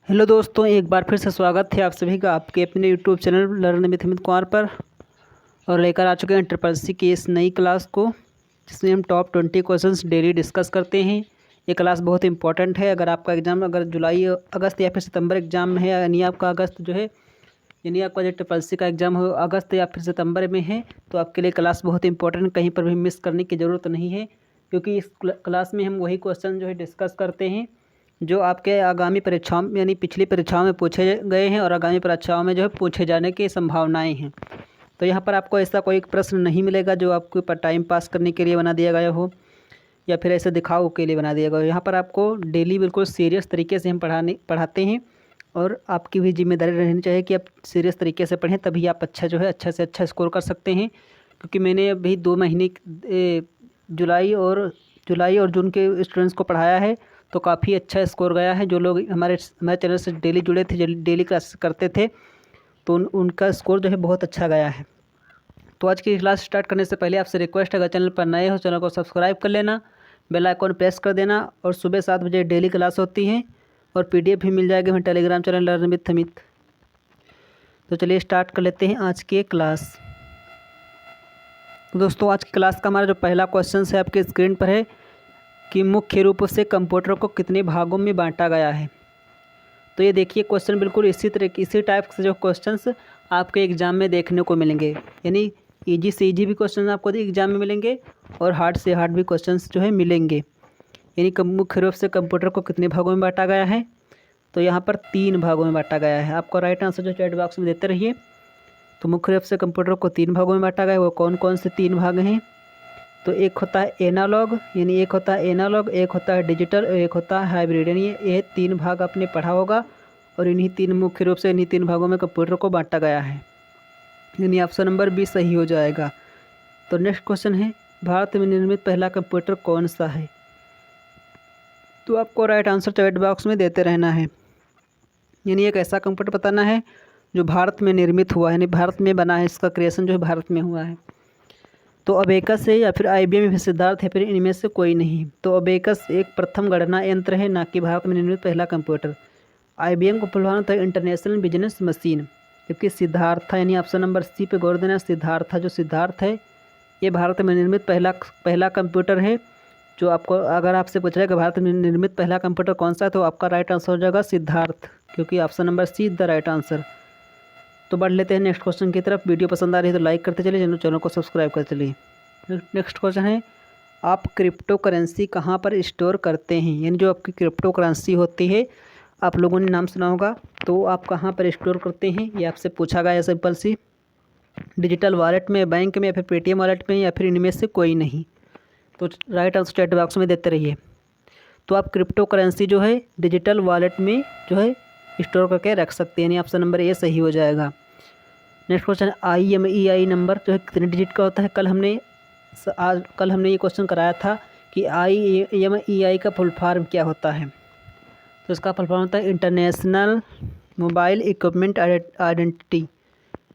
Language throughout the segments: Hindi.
हेलो दोस्तों, एक बार फिर से स्वागत है आप सभी का आपके अपने YouTube channel learn with Amit Kumar पर। और लेकर आ चुके हैं ट्रिपल सी की इस नई क्लास को, जिसमें हम टॉप 20 क्वेश्चंस डेली डिस्कस करते हैं। ये क्लास बहुत इंपॉर्टेंट है। अगर आपका एग्ज़ाम अगर जुलाई अगस्त या फिर सितंबर एग्ज़ाम में है, यानी आपका अगस्त जो है, यानी आपका जो ट्रिपल सी का एग्ज़ाम हो अगस्त या फिर सितंबर में है, तो आपके लिए क्लास बहुत इंपॉर्टेंट, कहीं पर भी मिस करने की ज़रूरत नहीं है। क्योंकि इस क्लास में हम वही क्वेश्चन जो है डिस्कस करते हैं जो आपके आगामी परीक्षाओं में यानी पिछली परीक्षाओं में पूछे गए हैं और आगामी परीक्षाओं में जो है पूछे जाने की संभावनाएं हैं। तो यहाँ पर आपको ऐसा कोई प्रश्न नहीं मिलेगा जो आपको टाइम पास करने के लिए बना दिया गया हो या फिर ऐसे दिखाओ के लिए बना दिया गया हो। यहाँ पर आपको डेली बिल्कुल सीरियस तरीके से हम पढ़ाते हैं और आपकी भी जिम्मेदारी रहनी चाहिए कि आप सीरियस तरीके से पढ़ें, तभी आप अच्छा से अच्छा स्कोर कर सकते हैं। क्योंकि मैंने अभी 2 महीने जुलाई और जून के स्टूडेंट्स को पढ़ाया है, तो काफ़ी अच्छा स्कोर गया है। जो लोग हमारे चैनल से डेली जुड़े थे, डेली क्लास करते थे, तो उनका स्कोर जो है बहुत अच्छा गया है। तो आज की क्लास स्टार्ट करने से पहले आपसे रिक्वेस्ट है, अगर चैनल पर नए हो चैनल को सब्सक्राइब कर लेना, बेल आइकॉन प्रेस कर देना। और सुबह 7 बजे डेली क्लास होती है और PDF भी मिल जाएगी हमें Telegram channel learn with Amit. तो चलिए स्टार्ट कर लेते हैं आज की क्लास। तो दोस्तों, आज की क्लास का हमारा जो पहला क्वेश्चन है आपके स्क्रीन पर है कि मुख्य रूप से कंप्यूटर को कितने भागों में बांटा गया है। तो ये देखिए क्वेश्चन बिल्कुल इसी टाइप से जो क्वेश्चंस आपके एग्ज़ाम में देखने को मिलेंगे, यानी इजी से इजी भी क्वेश्चन आपको एग्ज़ाम में मिलेंगे और हार्ड से हार्ड भी क्वेश्चंस जो है मिलेंगे। यानी मुख्य रूप से कंप्यूटर को कितने भागों में बांटा गया है, तो यहाँ पर 3 भागों में बांटा गया है। आपको राइट आंसर जो चैट बॉक्स में देते रहिए। तो मुख्य रूप से कंप्यूटर को 3 भागों में बांटा गया है। वो कौन कौन से 3 भाग हैं? तो एक होता है एनालॉग, यानी एक होता है एनालॉग, एक होता है डिजिटल और एक होता है हाइब्रिड। यानी ये 3 भाग आपने पढ़ा होगा और इन्हीं 3 मुख्य रूप से इन्हीं 3 भागों में कंप्यूटर को बांटा गया है। यानी ऑप्शन नंबर बी सही हो जाएगा। तो नेक्स्ट क्वेश्चन है, भारत में निर्मित पहला कंप्यूटर कौन सा है? तो आपको राइट आंसर चैट बॉक्स में देते रहना है। यानी एक ऐसा कंप्यूटर बताना है जो भारत में निर्मित हुआ है, यानी भारत में बना है, इसका क्रिएशन जो है भारत में हुआ है। तो अबेकस है या फिर IBM या फिर सिद्धार्थ है, फिर इनमें से कोई नहीं। तो अबेकस एक प्रथम गणना यंत्र है, ना कि भारत में निर्मित पहला कंप्यूटर। IBM को बुलवाना था इंटरनेशनल बिजनेस मशीन, जबकि सिद्धार्थ यानी ऑप्शन नंबर सी पे गौर देना। सिद्धार्थ है ये भारत में निर्मित पहला कंप्यूटर है। जो आपको अगर आपसे पूछ रहा है कि भारत में निर्मित पहला कंप्यूटर कौन सा है, तो आपका राइट आंसर हो जाएगा सिद्धार्थ, क्योंकि option number see the right answer. तो बढ़ लेते हैं नेक्स्ट क्वेश्चन की तरफ। वीडियो पसंद आ रही है तो लाइक करते चलिए, चैनल को सब्सक्राइब करते चलिए। नेक्स्ट क्वेश्चन है, आप क्रिप्टो करेंसी कहाँ पर स्टोर करते हैं? यानी जो आपकी क्रिप्टो करेंसी होती है, आप लोगों ने नाम सुना होगा, तो आप कहाँ पर स्टोर करते हैं ये आपसे पूछा गया है। सिंपल सी, डिजिटल वॉलेट में, बैंक में या फिर पेटीएम वॉलेट में या फिर इनमें से कोई नहीं। तो राइट आंसर चैट बॉक्स में देते रहिए। तो आप क्रिप्टो करेंसी जो है डिजिटल वॉलेट में जो है स्टोर करके रख सकते हैं, यानी ऑप्शन नंबर ए सही हो जाएगा। नेक्स्ट क्वेश्चन है, IMEI नंबर जो है कितने डिजिट का होता है? कल हमने ये क्वेश्चन कराया था कि IMEI का फुल फॉर्म क्या होता है। तो इसका फुल फॉर्म होता है इंटरनेशनल मोबाइल इक्विपमेंट आइडेंटिटी।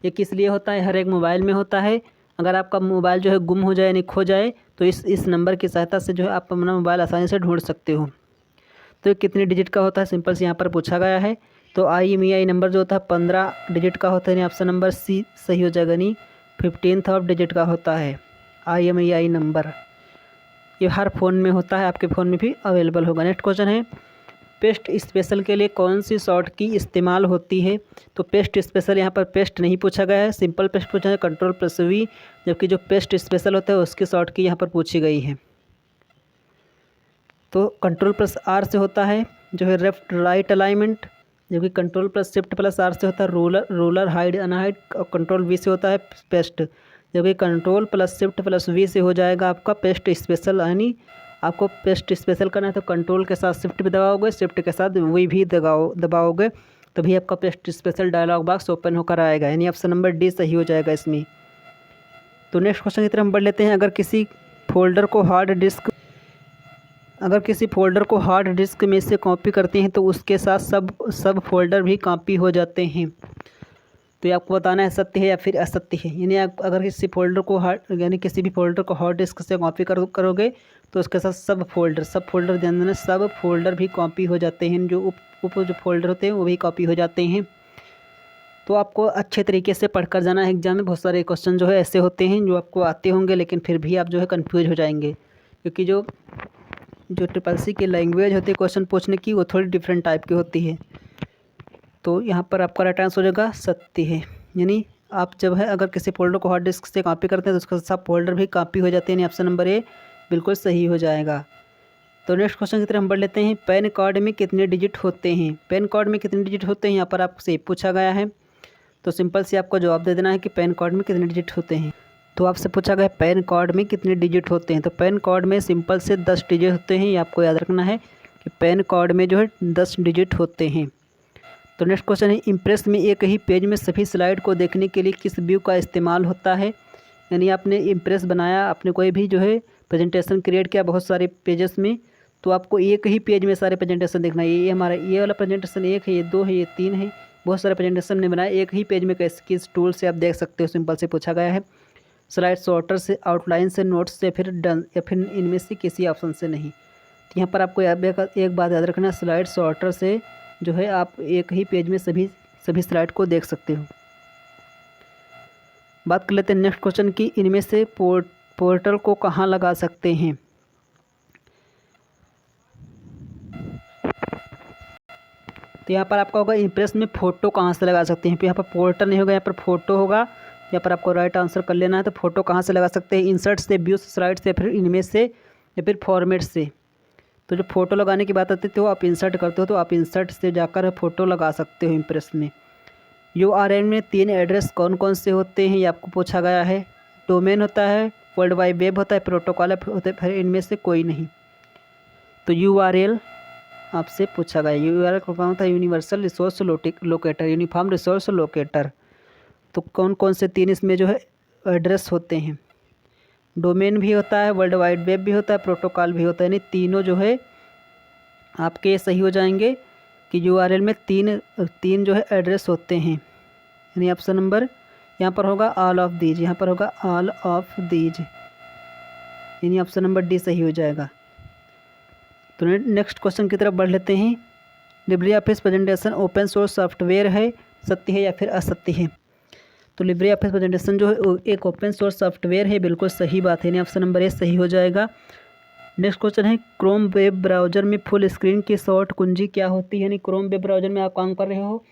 ये किस लिए होता है? हर एक मोबाइल में होता है। अगर आपका मोबाइल जो है गुम हो जाए यानी खो जाए, तो इस नंबर की सहायता से जो है आप अपना मोबाइल आसानी से ढूंढ सकते हो। तो ये कितने डिजिट का होता है? सिंपल से यहाँ पर पूछा गया है। तो IMEI नंबर जो होता है 15 डिजिट का होता है, यानी ऑप्शन नंबर सी सही हो जाएगा। नहीं, 15th डिजिट का होता है IMEI नंबर। ये हर फ़ोन में होता है, आपके फ़ोन में भी अवेलेबल होगा। नेक्स्ट क्वेश्चन है, पेस्ट स्पेशल के लिए कौन सी शॉर्ट की इस्तेमाल होती है? तो पेस्ट स्पेशल यहाँ पर पेस्ट नहीं पूछा गया है, सिंपल पेस्ट पूछा है, Ctrl+V, जबकि जो पेस्ट स्पेशल होता है उसकी शॉर्ट की यहाँ पर पूछी गई है। तो Ctrl+R से होता है जो है लेफ्ट राइट अलाइनमेंट, जबकि Ctrl+Shift+R से होता है रूलर हाइड अनहाइड, और Ctrl+V से होता है पेस्ट, जबकि Ctrl+Shift+V से हो जाएगा आपका पेस्ट स्पेशल। यानी आपको पेस्ट स्पेशल करना है तो कंट्रोल के साथ शिफ्ट भी दबाओगे, शिफ्ट के साथ वी भी दबाओगे, तभी आपका paste special dialogue box open होकर आएगा। यानी ऑप्शन नंबर डी सही हो जाएगा इसमें। तो नेक्स्ट क्वेश्चन की तरफ हम बढ़ लेते हैं। अगर किसी फोल्डर को हार्ड डिस्क में से कॉपी करते हैं तो उसके साथ सब फोल्डर भी कॉपी हो जाते हैं। तो ये आपको बताना है सत्य है या फिर असत्य है। यानी आप अगर किसी भी फोल्डर को हार्ड डिस्क से कॉपी करोगे तो उसके साथ सब फोल्डर ध्यान देना, सब फोल्डर भी कॉपी हो जाते हैं। जो वो जो फोल्डर होते हैं वो भी कॉपी हो जाते हैं। तो आपको अच्छे तरीके से पढ़कर जाना है एग्जाम में। बहुत सारे क्वेश्चन जो है ऐसे होते हैं जो आपको आते होंगे, लेकिन फिर भी आप जो है कंफ्यूज हो जाएंगे, क्योंकि जो ट्रिपल सी की लैंग्वेज होती है क्वेश्चन पूछने की, वो थोड़ी डिफरेंट टाइप की होती है। तो यहाँ पर आपका राइट आंसर हो जाएगा सत्य है। यानी आप जब है अगर किसी फोल्डर को हार्ड डिस्क से कॉपी करते हैं तो उसका सब फोल्डर भी कॉपी हो जाते हैं। यानी ऑप्शन नंबर ए बिल्कुल सही हो जाएगा। तो नेक्स्ट क्वेश्चन की तरफ हम बढ़ लेते हैं। पैन कार्ड में कितने डिजिट होते हैं? पैन कार्ड में कितने डिजिट होते हैं यहाँ पर आपसे पूछा गया है। तो सिंपल से आपको जवाब दे देना है कि पैन कार्ड में कितने डिजिट होते हैं। तो आपसे पूछा गया है पैन कार्ड में कितने डिजिट होते हैं। तो पैन कार्ड में सिंपल से 10 डिजिट होते हैं। ये आपको याद रखना है कि पैन कार्ड में जो है 10 डिजिट होते हैं। तो नेक्स्ट क्वेश्चन है, इम्प्रेस में एक ही पेज में सभी स्लाइड को देखने के लिए किस व्यू का इस्तेमाल होता है? यानी आपने इम्प्रेस बनाया, आपने कोई भी जो है प्रेजेंटेशन क्रिएट किया बहुत सारे पेजेस में, तो आपको एक ही पेज में सारे प्रेजेंटेशन देखना है। ये हमारा ये वाला प्रेजेंटेशन 1 है, ये 2 है, ये 3 है, बहुत सारे प्रेजेंटेशन ने बनाया एक ही पेज में। किस टूल से आप देख सकते हो? सिंपल से पूछा गया है। स्लाइड सॉर्टर से, आउटलाइन से, नोट्स से, फिर डन, या फिर इनमें से किसी ऑप्शन से नहीं। तो यहाँ पर आपको एक बात याद रखना, स्लाइड सॉर्टर से जो है आप एक ही पेज में सभी स्लाइड को देख सकते हो। बात कर लेते हैं नेक्स्ट क्वेश्चन की, इनमें से पोर्टल को कहाँ लगा सकते हैं? तो यहाँ पर आपका होगा इम्प्रेस में फ़ोटो कहाँ से लगा सकते हैं। यहाँ पर पोर्टल नहीं होगा, यहाँ पर फोटो होगा। यहाँ पर आपको राइट आंसर कर लेना है। तो फोटो कहाँ से लगा सकते हैं? इंसर्ट से, व्यू स्लाइड से, फिर इनमें से, या फिर फॉर्मेट से। तो जो फ़ोटो लगाने की बात आती है तो आप इंसर्ट करते हो, तो आप इंसर्ट से जाकर फ़ोटो लगा सकते हो इम्प्रेस में। URL में 3 एड्रेस कौन कौन से होते हैं ये आपको पूछा गया है। डोमेन होता है, वर्ल्ड वाइड वेब होता है, प्रोटोकॉल होता है, फिर इनमें से कोई नहीं। तो URL आपसे पूछा गया। URL का काम होता है universal resource locator, uniform resource locator. तो कौन कौन से 3 इसमें जो है एड्रेस होते हैं? डोमेन भी होता है, वर्ल्ड वाइड वेब भी होता है, प्रोटोकॉल भी होता है। यानी तीनों जो है आपके सही हो जाएंगे कि URL में तीन जो है एड्रेस होते हैं। यानी ऑप्शन नंबर यहाँ पर होगा ऑल ऑफ दीज, यहाँ पर होगा ऑल ऑफ दीज, यानी ऑप्शन नंबर डी सही हो जाएगा। तो नेक्स्ट क्वेश्चन की तरफ बढ़ लेते हैं। Libre office presentation open source software है, सत्य है या फिर असत्य है? तो लिब्रे ऑफिस प्रेजेंटेशन जो है एक ओपन सोर्स सॉफ्टवेयर है, बिल्कुल सही बात है, यानी ऑप्शन नंबर ए सही हो जाएगा। नेक्स्ट क्वेश्चन है, क्रोम वेब ब्राउज़र में फुल स्क्रीन की शॉर्ट कुंजी क्या होती है? यानी क्रोम वेब ब्राउज़र में आप काम कर रहे हो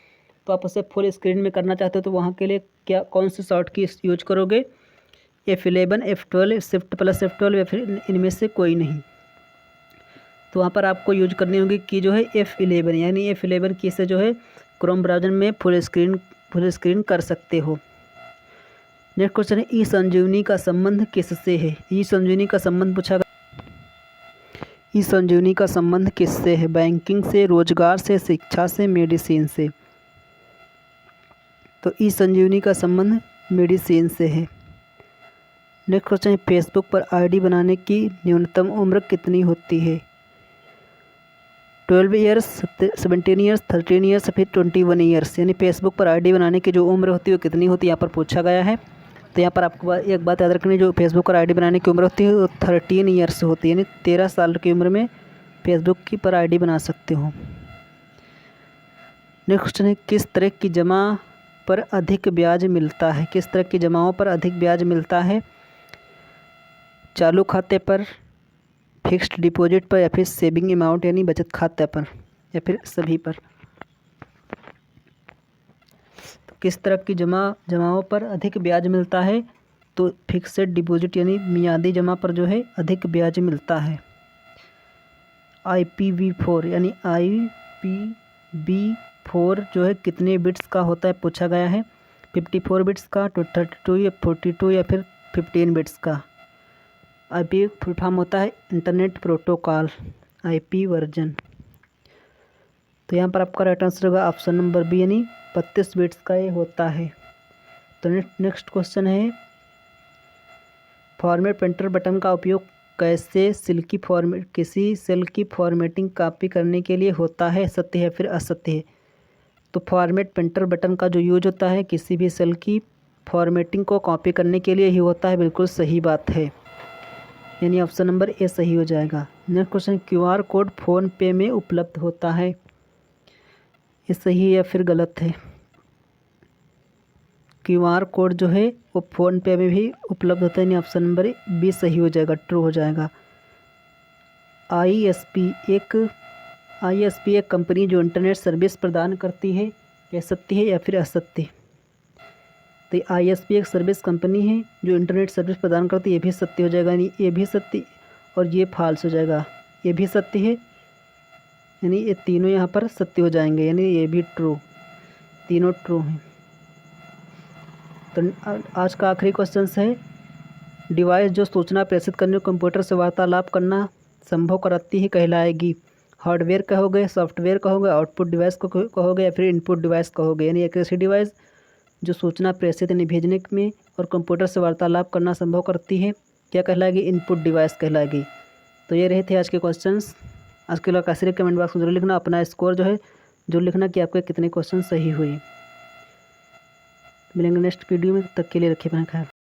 तो आप उसे फुल स्क्रीन में करना चाहते हो, तो वहाँ के लिए कौन सी शॉर्ट की यूज करोगे? F11, F12, shift plus F12 या फिर इनमें से कोई नहीं। तो वहाँ पर आपको यूज करनी होगी कि जो है F11, यानी F11 की से जो है क्रोम ब्राउज़र में फुल स्क्रीन कर सकते हो। नेक्स्ट क्वेश्चन है, ई संजीवनी का संबंध किससे है? ई संजीवनी का संबंध पूछा गया। ई संजीवनी का संबंध किससे है? बैंकिंग से, रोजगार से, शिक्षा से, मेडिसिन से। तो ई संजीवनी का संबंध मेडिसिन से है। नेक्स्ट क्वेश्चन है, फेसबुक पर आईडी बनाने की न्यूनतम उम्र कितनी होती है? 12 ईयर्स, 17 ईयर्स, 13 ईयर्स, फिर 21 ईयर्स। यानी फेसबुक पर आईडी बनाने की जो उम्र होती है वो कितनी होती है, यहाँ पर पूछा गया है। तो यहाँ पर आपको एक बात याद रखनी, जो फेसबुक पर आईडी बनाने की उम्र होती है वो 13 ईयर्स होती है, यानी 13 साल की उम्र में फेसबुक की पर आईडी बना सकते हो। नेक्स्ट क्वेश्चन है, किस तरह की जमा पर अधिक ब्याज मिलता है? किस तरह की जमाओं पर अधिक ब्याज मिलता है? चालू खाते पर, फिक्स्ड डिपॉजिट पर, या फिर सेविंग अमाउंट यानी बचत खाते पर, या फिर सभी पर? तो किस तरह की जमाओं पर अधिक ब्याज मिलता है? तो फिक्स्ड डिपॉजिट यानी मियादी जमा पर जो है अधिक ब्याज मिलता है। IPv4 यानी IPv4 जो है कितने बिट्स का होता है पूछा गया है। 54 बिट्स का, 32 या 42 या फिर 15 बिट्स का। IP फुल फॉर्म होता है इंटरनेट प्रोटोकॉल, IP वर्जन। तो यहाँ पर आपका राइट आंसर होगा ऑप्शन नंबर बी, यानी 32 बिट्स का ये होता है। तो नेक्स्ट क्वेश्चन है, फॉर्मेट प्रिंटर बटन का उपयोग किसी सेल की फॉर्मेटिंग कॉपी करने के लिए होता है, सत्य है फिर असत्य है? तो फॉर्मेट प्रिंटर बटन का जो यूज होता है किसी भी सेल की फॉर्मेटिंग को कॉपी करने के लिए ही होता है, बिल्कुल सही बात है, यानी ऑप्शन नंबर ए सही हो जाएगा। Next question, QR code phone पे में उपलब्ध होता है। ये सही है या फिर गलत है। QR कोड जो है वो फ़ोन पे में भी उपलब्ध होता है, यानी ऑप्शन नंबर बी सही हो जाएगा, ट्रू हो जाएगा। ISP एक कंपनी जो इंटरनेट सर्विस प्रदान करती है, यह सत्य है या फिर असत्य। तो ISP एक सर्विस कंपनी है जो इंटरनेट सर्विस प्रदान करती है, ये भी सत्य हो जाएगा, यानी ये भी सत्य और ये फॉल्स हो जाएगा। ये भी सत्य है, यानी ये तीनों यहाँ पर सत्य हो जाएंगे, यानी ये भी ट्रू, तीनों ट्रू हैं। तो आज का आखिरी क्वेश्चन है, डिवाइस जो सूचना प्रेषित करने कंप्यूटर से वार्तालाप करना संभव कराती है कहलाएगी। हार्डवेयर कहोगे, सॉफ्टवेयर कहोगे, आउटपुट डिवाइस को कहोगे या फिर इनपुट डिवाइस कहोगे। यानी एक ऐसी डिवाइस जो सूचना प्रेषित यानी भेजने में और कंप्यूटर से वार्तालाप करना संभव करती है, क्या कहलाएगी? इनपुट डिवाइस कहलाएगी। तो ये रहे थे आज के क्वेश्चंस। आज के लिए कैसे कमेंट बॉक्स में जरूर लिखना, अपना स्कोर जो है जो लिखना कि आपके कितने क्वेश्चन सही हुए। मिलेंगे नेक्स्ट वीडियो में, तब तक के लिए रखिए अपना ख्याल।